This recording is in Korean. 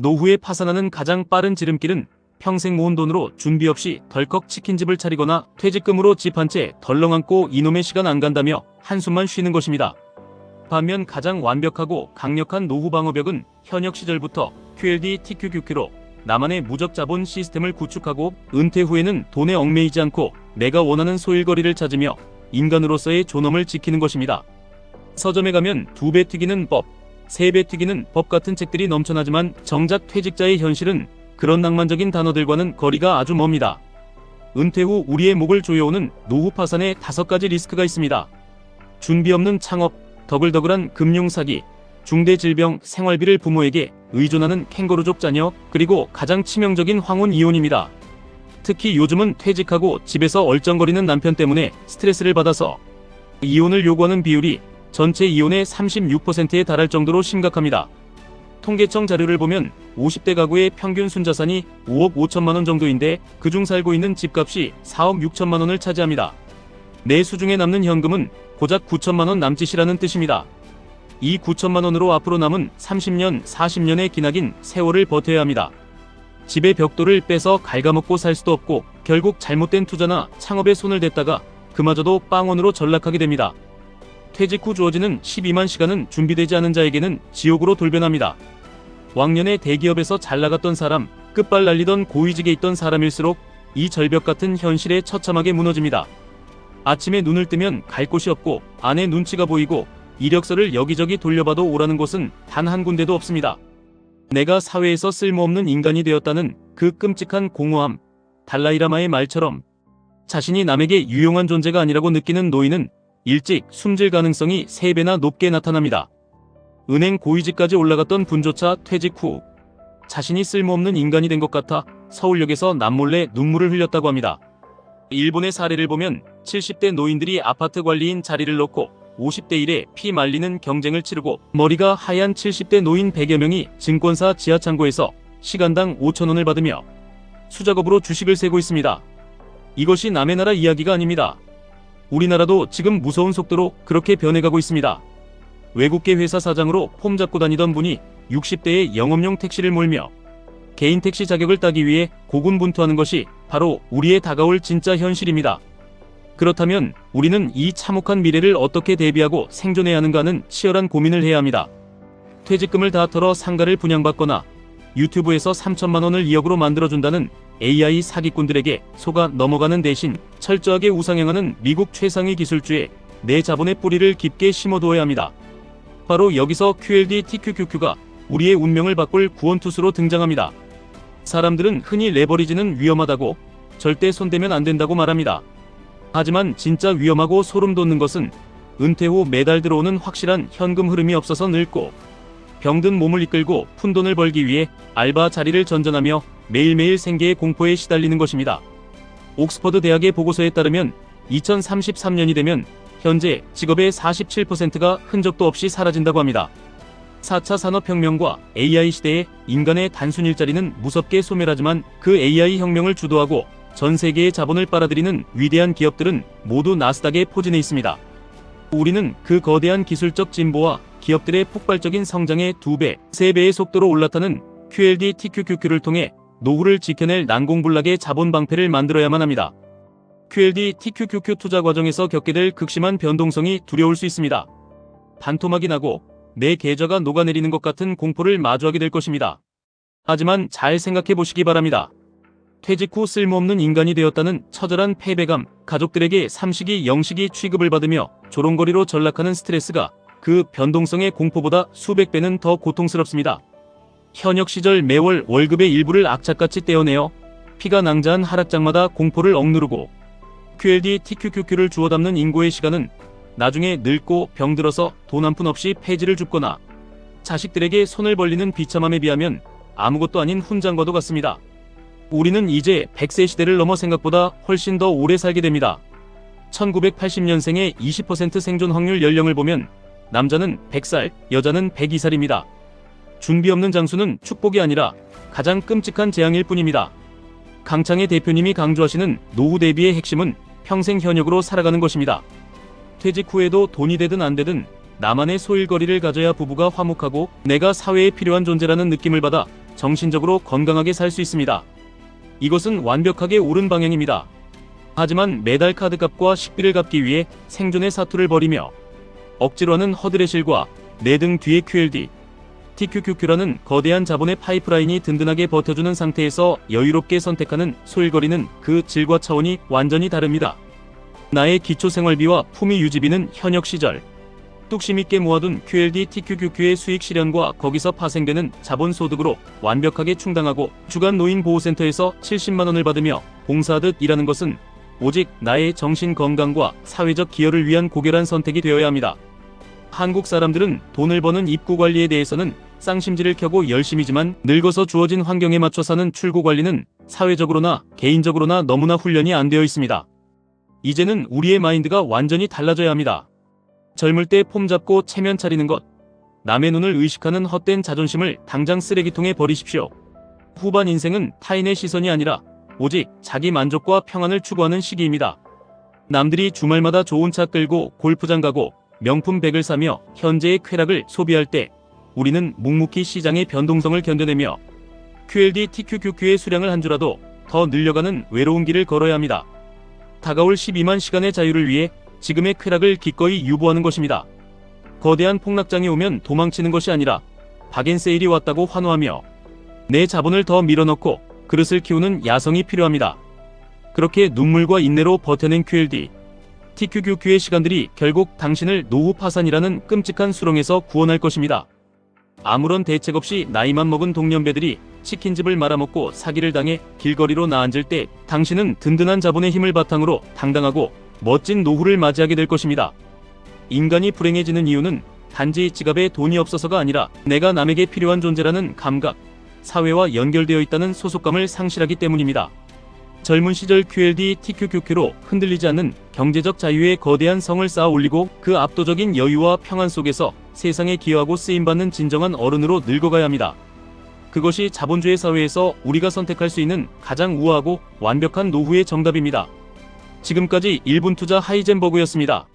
노후에 파산하는 가장 빠른 지름길은 평생 모은 돈으로 준비 없이 덜컥 치킨집을 차리거나 퇴직금으로 집 한 채 덜렁 안고 이놈의 시간 안 간다며 한숨만 쉬는 것입니다. 반면 가장 완벽하고 강력한 노후 방어벽은 현역 시절부터 QLD TQQQ로 나만의 무적 자본 시스템을 구축하고 은퇴 후에는 돈에 얽매이지 않고 내가 원하는 소일거리를 찾으며 인간으로서의 존엄을 지키는 것입니다. 서점에 가면 2배 튀기는 법, 3배 튀기는 법 같은 책들이 넘쳐나지만 정작 퇴직자의 현실은 그런 낭만적인 단어들과는 거리가 아주 멉니다. 은퇴 후 우리의 목을 조여오는 노후 파산에 5가지 리스크가 있습니다. 준비 없는 창업, 더글더글한 금융사기, 중대 질병, 생활비를 부모에게 의존하는 캥거루족 자녀, 그리고 가장 치명적인 황혼 이혼입니다. 특히 요즘은 퇴직하고 집에서 얼쩡거리는 남편 때문에 스트레스를 받아서 이혼을 요구하는 비율이 전체 이혼의 36%에 달할 정도로 심각합니다. 통계청 자료를 보면 50대 가구의 평균 순자산이 5억 5천만 원 정도인데 그중 살고 있는 집값이 4억 6천만 원을 차지합니다. 내 수중에 남는 현금은 고작 9천만 원 남짓이라는 뜻입니다. 이 9천만 원으로 앞으로 남은 30년, 40년의 기나긴 세월을 버텨야 합니다. 집의 벽돌을 빼서 갉아먹고 살 수도 없고 결국 잘못된 투자나 창업에 손을 댔다가 그마저도 빵원으로 전락하게 됩니다. 퇴직 후 주어지는 12만 시간은 준비되지 않은 자에게는 지옥으로 돌변합니다. 왕년에 대기업에서 잘 나갔던 사람, 끝발 날리던 고위직에 있던 사람일수록 이 절벽 같은 현실에 처참하게 무너집니다. 아침에 눈을 뜨면 갈 곳이 없고 안에 눈치가 보이고 이력서를 여기저기 돌려봐도 오라는 곳은 단 한 군데도 없습니다. 내가 사회에서 쓸모없는 인간이 되었다는 그 끔찍한 공허함, 달라이라마의 말처럼 자신이 남에게 유용한 존재가 아니라고 느끼는 노인은 일찍 숨질 가능성이 3배나 높게 나타납니다. 은행 고위직까지 올라갔던 분조차 퇴직 후 자신이 쓸모없는 인간이 된 것 같아 서울역에서 남몰래 눈물을 흘렸다고 합니다. 일본의 사례를 보면 70대 노인들이 아파트 관리인 자리를 놓고 50대 1에 피 말리는 경쟁을 치르고 머리가 하얀 70대 노인 100여 명이 증권사 지하창고에서 시간당 5,000원을 받으며 수작업으로 주식을 세고 있습니다. 이것이 남의 나라 이야기가 아닙니다. 우리나라도 지금 무서운 속도로 그렇게 변해가고 있습니다. 외국계 회사 사장으로 폼 잡고 다니던 분이 60대에 영업용 택시를 몰며 개인 택시 자격을 따기 위해 고군분투하는 것이 바로 우리의 다가올 진짜 현실입니다. 그렇다면 우리는 이 참혹한 미래를 어떻게 대비하고 생존해야 하는가는 치열한 고민을 해야 합니다. 퇴직금을 다 털어 상가를 분양받거나 유튜브에서 3천만 원을 2억으로 만들어준다는 AI 사기꾼들에게 속아 넘어가는 대신 철저하게 우상향하는 미국 최상위 기술주에 내 자본의 뿌리를 깊게 심어두어야 합니다. 바로 여기서 QLD TQQQ가 우리의 운명을 바꿀 구원투수로 등장합니다. 사람들은 흔히 레버리지는 위험하다고, 절대 손대면 안 된다고 말합니다. 하지만 진짜 위험하고 소름 돋는 것은 은퇴 후 매달 들어오는 확실한 현금 흐름이 없어서 늙고 병든 몸을 이끌고 푼돈을 벌기 위해 알바 자리를 전전하며 매일매일 생계의 공포에 시달리는 것입니다. 옥스퍼드 대학의 보고서에 따르면 2033년이 되면 현재 직업의 47%가 흔적도 없이 사라진다고 합니다. 4차 산업혁명과 AI 시대에 인간의 단순 일자리는 무섭게 소멸하지만 그 AI 혁명을 주도하고 전 세계의 자본을 빨아들이는 위대한 기업들은 모두 나스닥에 포진해 있습니다. 우리는 그 거대한 기술적 진보와 기업들의 폭발적인 성장의 2배, 3배의 속도로 올라타는 QLD TQQQ를 통해 노후를 지켜낼 난공불락의 자본 방패를 만들어야만 합니다. QLD TQQQ 투자 과정에서 겪게 될 극심한 변동성이 두려울 수 있습니다. 반토막이 나고 내 계좌가 녹아내리는 것 같은 공포를 마주하게 될 것입니다. 하지만 잘 생각해 보시기 바랍니다. 퇴직 후 쓸모없는 인간이 되었다는 처절한 패배감, 가족들에게 삼식이 영식이 취급을 받으며 조롱거리로 전락하는 스트레스가 그 변동성의 공포보다 수백 배는 더 고통스럽습니다. 현역 시절 매월 월급의 일부를 악착같이 떼어내어 피가 낭자한 하락장마다 공포를 억누르고 QLD TQQQ를 주워 담는 인고의 시간은 나중에 늙고 병들어서 돈 한 푼 없이 폐지를 줍거나 자식들에게 손을 벌리는 비참함에 비하면 아무것도 아닌 훈장과도 같습니다. 우리는 이제 100세 시대를 넘어 생각보다 훨씬 더 오래 살게 됩니다. 1980년생의 20% 생존 확률 연령을 보면 남자는 100살, 여자는 102살입니다. 준비 없는 장수는 축복이 아니라 가장 끔찍한 재앙일 뿐입니다. 강창의 대표님이 강조하시는 노후 대비의 핵심은 평생 현역으로 살아가는 것입니다. 퇴직 후에도 돈이 되든 안 되든 나만의 소일거리를 가져야 부부가 화목하고 내가 사회에 필요한 존재라는 느낌을 받아 정신적으로 건강하게 살 수 있습니다. 이것은 완벽하게 옳은 방향입니다. 하지만 매달 카드값과 식비를 갚기 위해 생존의 사투를 벌이며 억지로 하는 허드레실과 내 등 뒤에 QLD, TQQQ라는 거대한 자본의 파이프라인이 든든하게 버텨주는 상태에서 여유롭게 선택하는 소일거리는 그 질과 차원이 완전히 다릅니다. 나의 기초생활비와 품위 유지비는 현역 시절 뚝심 있게 모아둔 QLD TQQQ의 수익 실현과 거기서 파생되는 자본소득으로 완벽하게 충당하고 주간 노인보호센터에서 70만원을 받으며 봉사하듯 일하는 것은 오직 나의 정신 건강과 사회적 기여를 위한 고결한 선택이 되어야 합니다. 한국 사람들은 돈을 버는 입구 관리에 대해서는 쌍심지를 켜고 열심히지만 늙어서 주어진 환경에 맞춰 사는 출구 관리는 사회적으로나 개인적으로나 너무나 훈련이 안 되어 있습니다. 이제는 우리의 마인드가 완전히 달라져야 합니다. 젊을 때 폼 잡고 체면 차리는 것, 남의 눈을 의식하는 헛된 자존심을 당장 쓰레기통에 버리십시오. 후반 인생은 타인의 시선이 아니라 오직 자기 만족과 평안을 추구하는 시기입니다. 남들이 주말마다 좋은 차 끌고 골프장 가고 명품 백을 사며 현재의 쾌락을 소비할 때 우리는 묵묵히 시장의 변동성을 견뎌내며 QLD TQQQ의 수량을 한 주라도 더 늘려가는 외로운 길을 걸어야 합니다. 다가올 12만 시간의 자유를 위해 지금의 쾌락을 기꺼이 유보하는 것입니다. 거대한 폭락장이 오면 도망치는 것이 아니라 박앤세일이 왔다고 환호하며 내 자본을 더 밀어넣고 그릇을 키우는 야성이 필요합니다. 그렇게 눈물과 인내로 버텨낸 QLD, TQQQ의 시간들이 결국 당신을 노후 파산이라는 끔찍한 수렁에서 구원할 것입니다. 아무런 대책 없이 나이만 먹은 동년배들이 치킨집을 말아먹고 사기를 당해 길거리로 나앉을 때 당신은 든든한 자본의 힘을 바탕으로 당당하고 멋진 노후를 맞이하게 될 것입니다. 인간이 불행해지는 이유는 단지 지갑에 돈이 없어서가 아니라 내가 남에게 필요한 존재라는 감각, 사회와 연결되어 있다는 소속감을 상실하기 때문입니다. 젊은 시절 QLD TQQQ로 흔들리지 않는 경제적 자유의 거대한 성을 쌓아 올리고 그 압도적인 여유와 평안 속에서 세상에 기여하고 쓰임받는 진정한 어른으로 늙어가야 합니다. 그것이 자본주의 사회에서 우리가 선택할 수 있는 가장 우아하고 완벽한 노후의 정답입니다. 지금까지 1분 투자 하이젠버그였습니다.